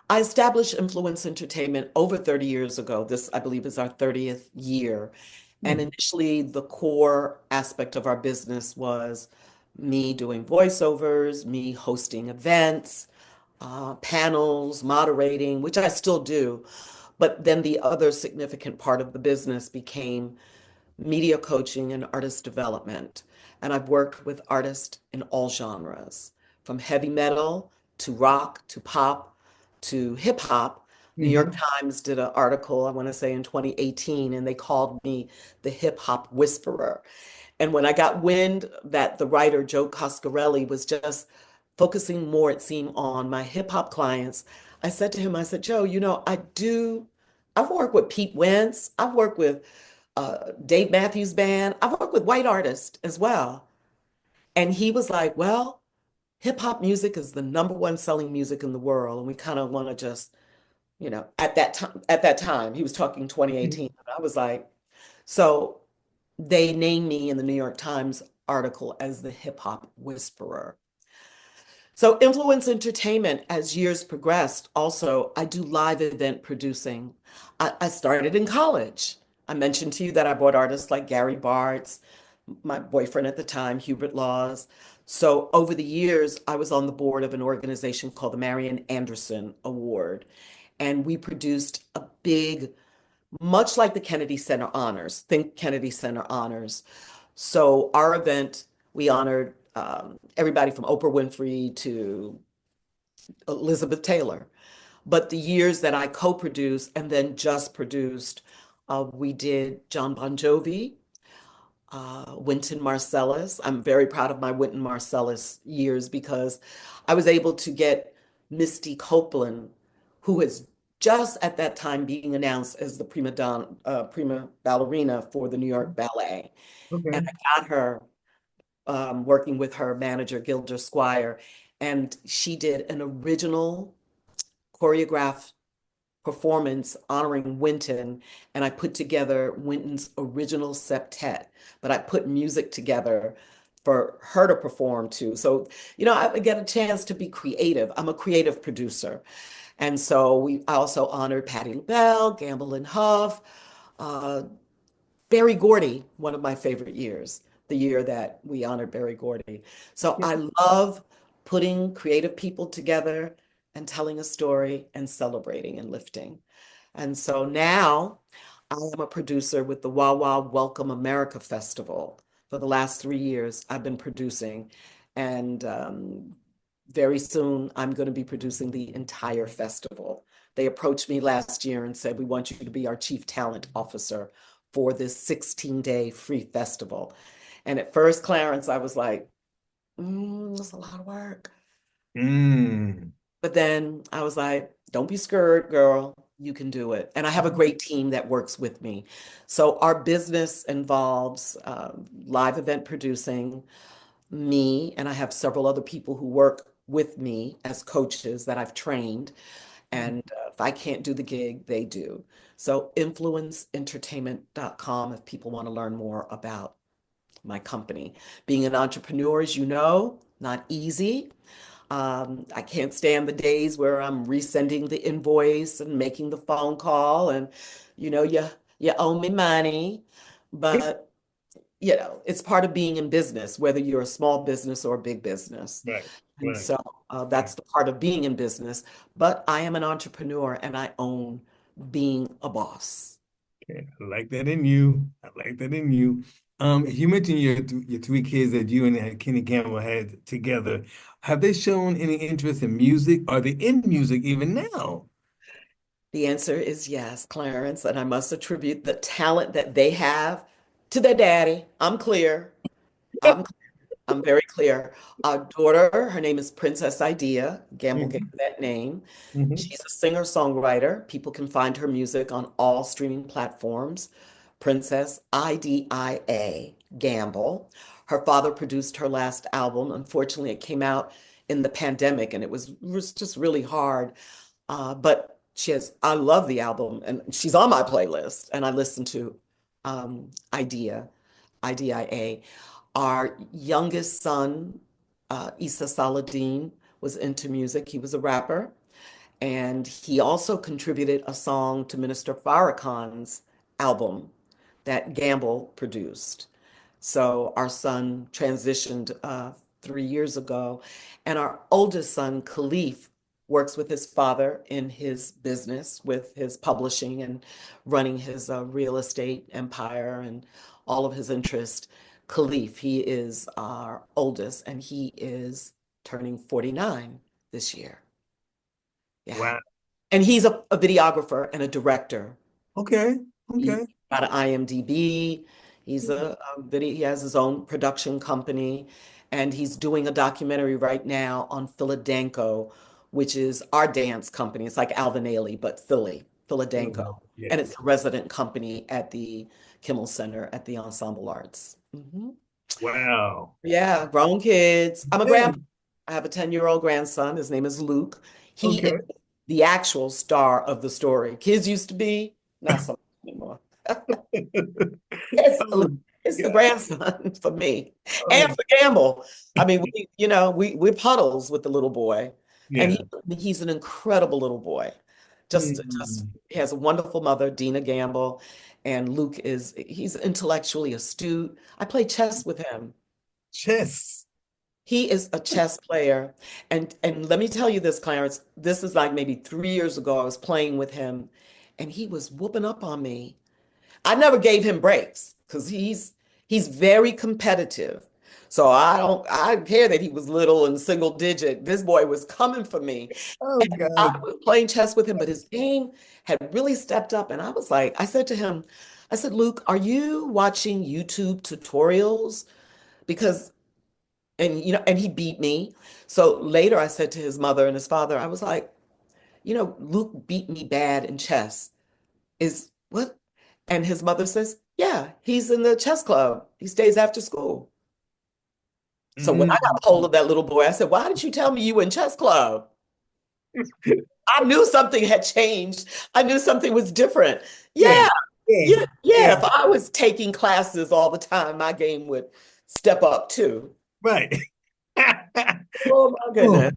I established Influence Entertainment over 30 years ago. This, I believe, is our 30th year. And Hmm. initially, the core aspect of our business was me doing voiceovers, me hosting events, panels, moderating, which I still do. But then the other significant part of the business became media coaching and artist development. And I've worked with artists in all genres, from heavy metal to rock to pop to hip hop. New York Hmm. Times did an article, I want to say in 2018, and they called me the hip hop whisperer. And when I got wind that the writer Joe Coscarelli was just focusing more, it seemed, on my hip hop clients, I said to him, I said, Joe, I've worked with Pete Wentz, I've worked with Dave Matthews Band, I've worked with white artists as well. And he was like, well, hip hop music is the number one selling music in the world. And we kind of want to just, at that time, he was talking 2018. And I was like, so they named me in the New York Times article as the hip hop whisperer. So influence entertainment, as years progressed, also, I do live event producing. I started in college. I mentioned to you that I brought artists like Gary Bartz, my boyfriend at the time, Hubert Laws. So over the years, I was on the board of an organization called the Marian Anderson Award. And we produced a big, much like the Kennedy Center Honors, think Kennedy Center Honors. So our event, we honored everybody from Oprah Winfrey to Elizabeth Taylor. But the years that I co-produced and then just produced, we did John Bon Jovi, Wynton Marsalis. I'm very proud of my Wynton Marsalis years because I was able to get Misty Copeland, who is just at that time being announced as the prima ballerina for the New York Ballet. And Okay. I got her working with her manager, Gilder Squire, and she did an original choreographed performance honoring Wynton, and I put together Wynton's original septet, but I put music together for her to perform to. So, I get a chance to be creative. I'm a creative producer. And so I also honored Patti LaBelle, Gamble and Huff, uh, Berry Gordy, one of my favorite years, the year that we honored Berry Gordy. So Yeah. I love putting creative people together and telling a story and celebrating and lifting. And so now I am a producer with the Wawa Welcome America Festival. For the last 3 years, I've been producing. And very soon, I'm going to be producing the entire festival. They approached me last year and said, we want you to be our chief talent officer for this 16-day free festival. And at first, Clarence, I was like, that's a lot of work. Mm. But then I was like, don't be scared, girl. You can do it. And I have a great team that works with me. So our business involves live event producing, me, and I have several other people who work with me as coaches that I've trained. And if I can't do the gig, they do. So influenceentertainment.com if people want to learn more about my company. Being an entrepreneur, as you know, not easy. I can't stand the days where I'm resending the invoice and making the phone call and, you owe me money. But, it's part of being in business, whether you're a small business or a big business. Right, And right. so that's the part of being in business. But I am an entrepreneur and I own being a boss. Okay, I like that in you. I like that in you. You mentioned your three kids that you and Kenny Campbell had together. Have they shown any interest in music? Are they in music even now? The answer is yes, Clarence, and I must attribute the talent that they have to their daddy. I'm clear. I'm I'm very clear. Our daughter, her name is Princess Idea. Gamble gave Mhm, her that name. mhm. She's a singer-songwriter. People can find her music on all streaming platforms. Princess Idia Gamble. Her father produced her last album. Unfortunately, it came out in the pandemic and it was just really hard. But I love the album and she's on my playlist and I listen to IDIA. Our youngest son, Issa Saladin, was into music. He was a rapper and he also contributed a song to Minister Farrakhan's album that Gamble produced. So our son transitioned 3 years ago, and our oldest son, Khalif, works with his father in his business with his publishing and running his real estate empire and all of his interest. Khalif, he is our oldest, and he is turning 49 this year. Yeah. Wow. And he's a videographer and a director. Okay. He's Okay. got an IMDb. He has his own production company, and he's doing a documentary right now on Philadanco, which is our dance company. It's like Alvin Ailey, but Philadanco. Mhm. And Yes. it's a resident company at the Kimmel Center at the Ensemble Arts. Wow. Yeah, grown kids. I'm a grandpa. Okay. I have a 10-year-old grandson. His name is Luke. He is Okay. the actual star of the story. Kids used to be, not so much anymore. It's, Oh, it's the yeah. grandson for me and Oh, for Gamble. I mean, we're puddles with the little boy, and yeah. he's an incredible little boy. Just Mhm. he has a wonderful mother, Dina Gamble, and Luke he's intellectually astute. I play chess with him. Chess. He is a chess player. And let me tell you this, Clarence, this is like maybe 3 years ago. I was playing with him and he was whooping up on me. I never gave him breaks because he's very competitive. So I don't care that he was little and single digit. This boy was coming for me. Oh And I God. was playing chess with him, but his game had really stepped up. And I said to him, I said, Luke, are you watching YouTube tutorials? Because and he beat me. So later I said to his mother and his father, I was like, Luke beat me bad in chess. Is what? And his mother says, yeah, he's in the chess club. He stays after school. So when I got a hold Mhm. of that little boy, I said, why didn't you tell me you were in chess club? I knew something had changed. I knew something was different. Yeah. Yeah, Yeah. yeah, yeah. Yeah. If I was taking classes all the time, my game would step up too. Right. Oh my Oh, goodness.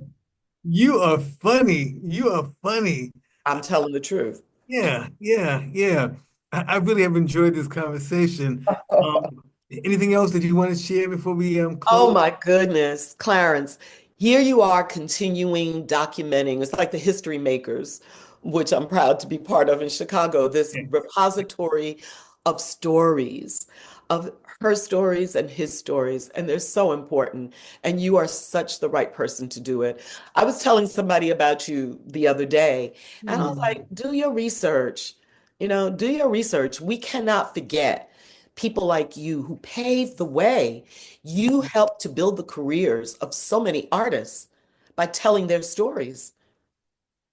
you are funny. You are funny. I'm telling the truth. Yeah, yeah, yeah. I really have enjoyed this conversation. Um, Anything else that you want to share before we Oh close? my goodness, Clarence, here you are continuing documenting. It's like the history makers, which I'm proud to be part of in Chicago, this Yeah. repository of stories, of her stories and his stories. And they're so important. And you are such the right person to do it. I was telling somebody about you the other day, and I was Hmm. like, do your research. Do your research. We cannot forget people like you who paved the way. You helped to build the careers of so many artists by telling their stories.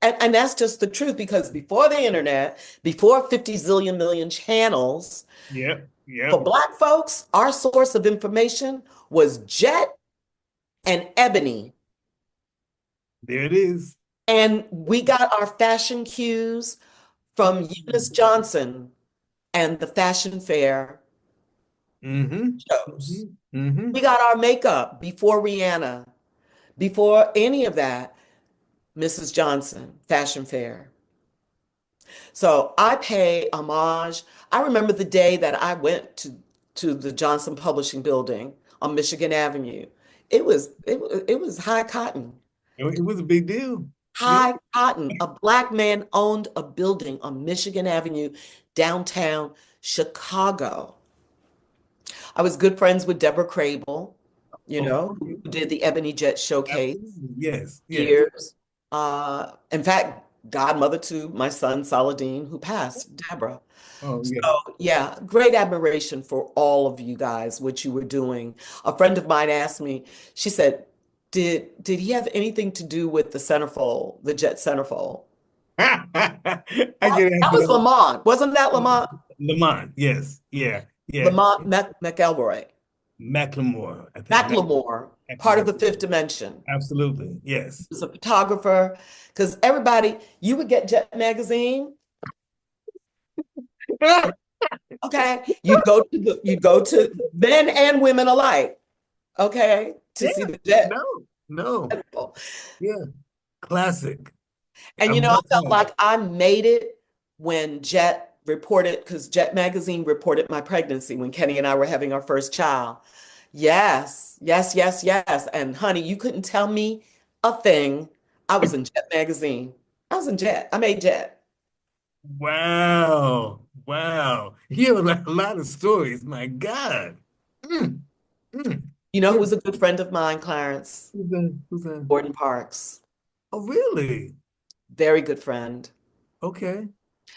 And that's just the truth because before the internet, before 50 zillion million channels, Yep, for yep. Black folks, our source of information was Jet and Ebony. There it is. And we got our fashion cues from Eunice Mm-hmm. Johnson and the fashion fair Mm-hmm. shows. Mm-hmm. Mm-hmm. We got our makeup before Rihanna, Before any of that, Mrs. Johnson, Fashion Fair. So I pay homage. I remember the day that I went to the Johnson Publishing Building on Michigan Avenue. It was high cotton. It was a big deal. Yeah. High cotton. A black man owned a building on Michigan Avenue, downtown Chicago. I was good friends with Deborah Crable, Oh, who okay. did the Ebony Jet Showcase Absolutely. Yes, yes. years. In fact, godmother to my son Saladin, who passed, Deborah. Oh, So yeah. yeah, great admiration for all of you guys, what you were doing. A friend of mine asked me, she said, did he have anything to do with the centerfold, the jet centerfold? I get That asked was that. Lamont. Wasn't that Lamont? Lamont, yes, yeah, yeah. Lamont McElroy. Macklemore, I think. Macklemore, part of Macklemore. the Fifth Dimension. Absolutely, yes. He was a photographer. Because everybody, you would get Jet Magazine. Okay. You'd go to men and women alike, okay, to Yeah, see the Jet. no, no, yeah, classic. And I I must felt say, like I made it when Jet reported, because Jet Magazine reported my pregnancy when Kenny and I were having our first child. Yes, yes, yes, yes. And honey, you couldn't tell me a thing. I was in Jet Magazine. I was in Jet. I made Jet. wow, wow. You have a lot of stories. My God. Mm, mm. You know Yeah, who was a good friend of mine, Clarence? who's that? Who's that? Gordon Parks. Oh, really? Very good friend. Okay,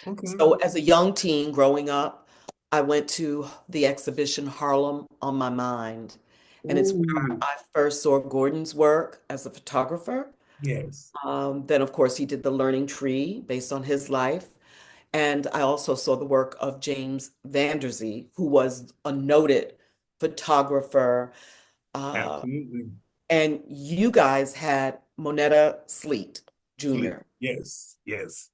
okay. So as a young teen growing up, I went to the exhibition Harlem on My Mind. And it's where Ooh, I first saw Gordon's work as a photographer. yes, Then, of course, he did the Learning Tree based on his life. And I also saw the work of James Vanderzee, who was a noted photographer. Uh, absolutely. and you guys had Moneta Sleet Sleep. Jr. Yes, yes.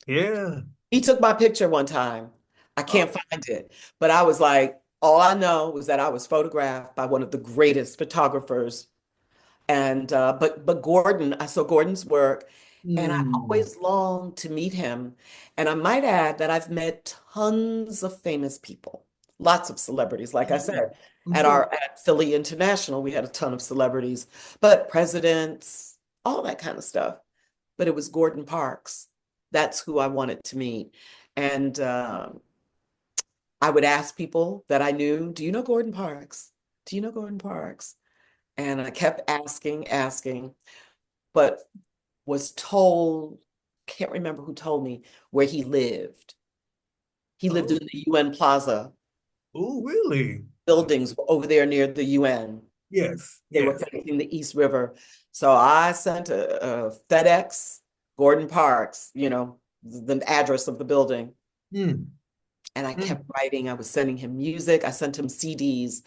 Yeah. He took my picture one time. I Oh, can't find it, but I was like, all I know was that I was photographed by one of the greatest photographers. And but Gordon, I saw Gordon's work, and I hmm. always longed to meet him. And I might add that I've met tons of famous people, lots of celebrities. Like I I'm sure. said, I'm at sure. our at Philly International, we had a ton of celebrities, but presidents, all that kind of stuff. But it was Gordon Parks. That's who I wanted to meet. And I would ask people that I knew, do you know Gordon Parks? Do you know Gordon Parks? And I kept asking, asking, but was told, can't remember who told me where he lived. He lived Oh, in the UN Plaza oh, really? buildings over there near the UN. Yes, They were yes. facing the East River. So I sent a FedEx, Gordon Parks, the address of the building. Mm, And I mm. kept writing. I was sending him music. I sent him CDs.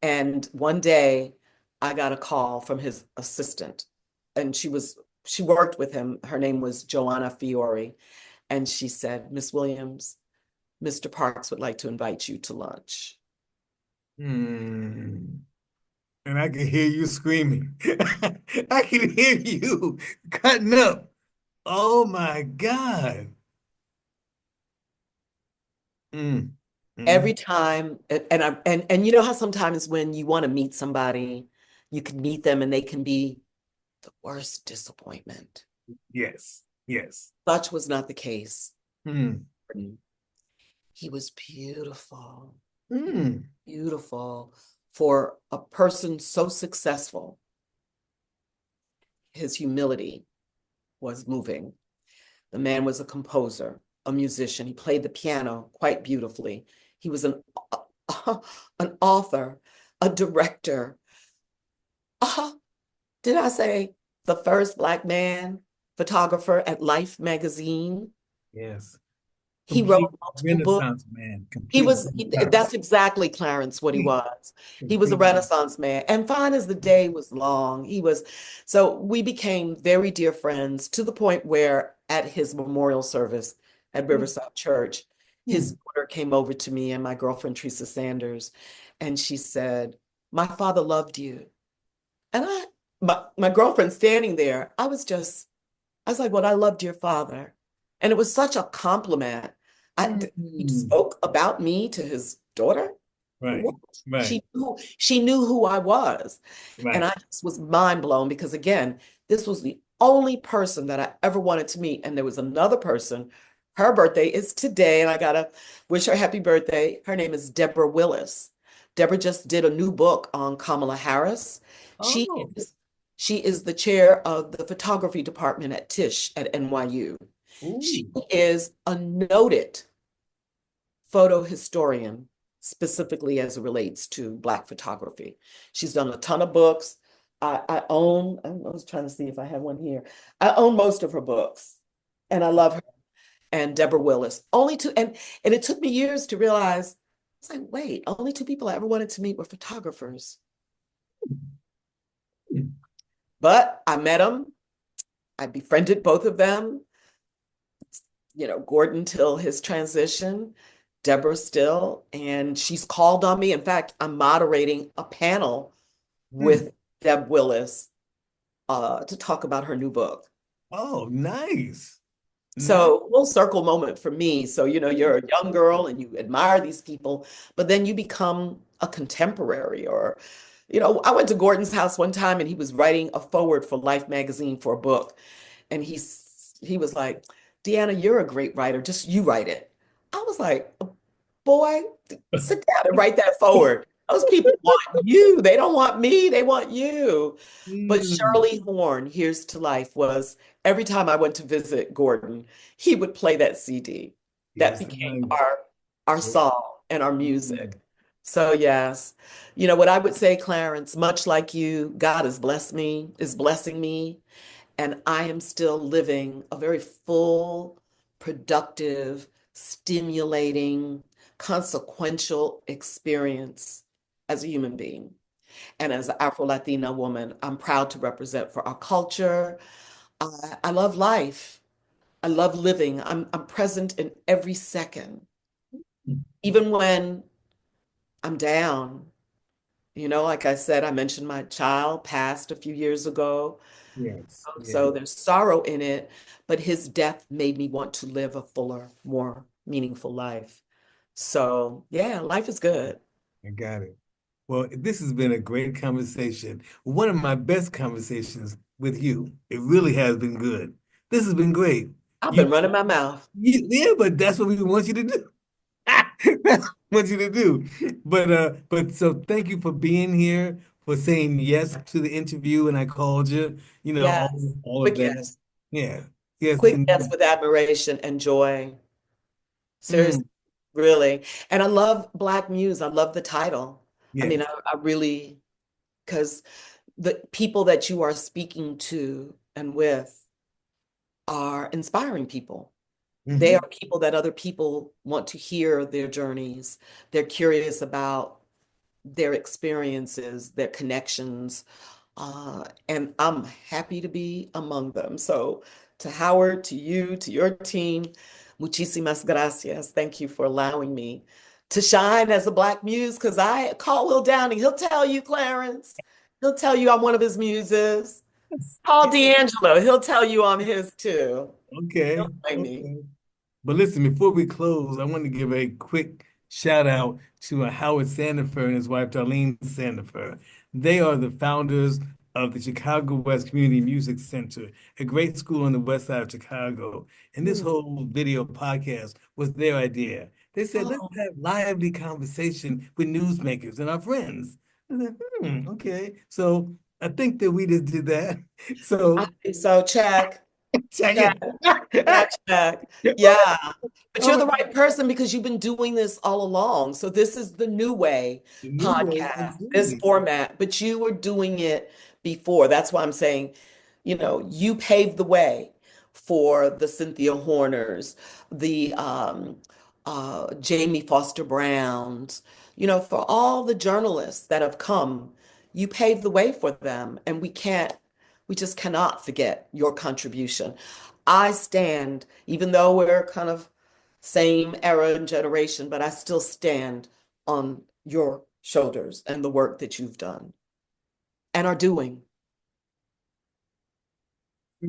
And one day I got a call from his assistant. And she worked with him. Her name was Joanna Fiore. And she said, Miss Williams, Mr. Parks would like to invite you to lunch. Mm. And I can hear you screaming. I can hear you cutting up. Oh my God. Mm, Every mm. time, and you know how sometimes when you want to meet somebody, you can meet them and they can be the worst disappointment. Yes, yes. Such was not the case. Mm, He was beautiful, mm. beautiful for a person so successful. His humility was moving. The man was a composer, a musician. He played the piano quite beautifully. He was an author, a director. Did I say the first Black man photographer at Life magazine? Yes. He wrote Complete multiple books. Renaissance man. Complete That's Renaissance. exactly Clarence what he Complete, was. He was a complete. Renaissance man. And fine as the day was long, so we became very dear friends to the point where at his memorial service at Mm, Riverside Church, his mm. daughter came over to me and my girlfriend, Teresa Sanders, and she said, my father loved you. And my girlfriend standing there, I was like, well, I loved your father. And it was such a compliment. He Mm. spoke about me to his daughter. Right, What? right, She knew who I was. And right. I just was mind blown because again, this was the only person that I ever wanted to meet. And there was another person. Her birthday is today, and I gotta wish her happy birthday. Her name is Deborah Willis. Deborah just did a new book on Kamala Harris. She Oh, is she is the chair of the photography department at Tisch at NYU. She ooh, is a noted photo historian, specifically as it relates to Black photography. She's done a ton of books. I was trying to see if I have one here. I own most of her books, and I love her. And Deborah Willis. Only two, and it took me years to realize, it's like, wait, only two people I ever wanted to meet were photographers. But I met them. I befriended both of them. Gordon till his transition, Deborah still, and she's called on me. In fact, I'm moderating a panel hmm. with Deb Willis to talk about her new book. Oh, nice. Nice. So, full circle moment for me. So, you're a young girl and you admire these people, but then you become a contemporary or, I went to Gordon's house one time and he was writing a foreword for Life magazine for a book. And he was like, Deanna, you're a great writer. Just you write it. I was like, boy, sit down and write that forward. Those people want you. They don't want me. They want you. But Mm. Shirley Horn, Here's to Life, was every time I went to visit Gordon, he would play that CD. That Yes, became nice. our song and our Mm. music. So yes, what I would say, Clarence, much like you, God has blessed me, is blessing me, and I am still living a very full, productive, stimulating, consequential experience as a human being. And as an Afro-Latina woman, I'm proud to represent for our culture. I love life. I love living. I'm present in every second, even when I'm down. Like I said, I mentioned my child passed a few years ago. Yes, yes. So there's sorrow in it, but his death made me want to live a fuller, more meaningful life. So yeah, life is good. I got it. Well, this has been a great conversation. One of my best conversations with you. It really has been good. This has been great. I've You, been running my mouth. yeah, but that's what we want you to do. That's what we want you to do. But so thank you for being here, for saying yes to the interview, and I called you. Yes. All of Quick that. yes. Yeah, yes, Quick yes indeed. with admiration and joy. Mm, Seriously, really. And I love Black Muse. I love the title. I mean, yes. I really, because the people that you are speaking to and with are inspiring people. They Hmm. are people that other people want to hear their journeys. They're curious about their experiences, their connections, and I'm happy to be among them. So, to Howard, to you, to your team, muchísimas gracias. Thank you for allowing me to shine as a Black muse because I call Will Downing. He'll tell you, Clarence. He'll tell you I'm one of his muses. Paul Yeah. D'Angelo, he'll tell you I'm his too. He'll Okay. play me. Okay. But listen, before we close, I want to give a quick shout out to Howard Sandifer and his wife, Darlene Sandifer. They are the founders of the Chicago West Community Music Center, a great school on the west side of Chicago. And this Hmm. whole video podcast was their idea. They said, let's Oh, have lively conversation with newsmakers and our friends. I said, okay. So I think that we just did that. I So think so. Check. check Check. it. Check. Check. Yeah. But you're Oh, the right person because you've been doing this all along. So this is the new way the new way, podcast, this absolutely. format, but you were doing it before. That's why I'm saying, you paved the way for the Cynthia Horners, the Jamie Foster Browns, for all the journalists that have come, you paved the way for them. And we just cannot forget your contribution. I stand, even though we're kind of same era and generation, but I still stand on your shoulders and the work that you've done and are doing.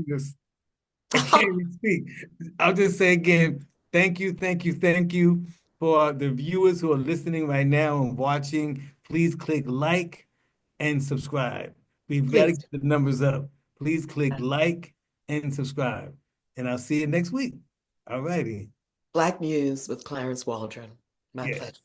Just, I can't even speak. I'll just say again, thank you, thank you, thank you for the viewers who are listening right now and watching. Please click like and subscribe. We've got to Please. get the numbers up. Please click like and subscribe. And I'll see you next week. All righty. Black Muse with Clarence Waldron. My Yeah. pleasure.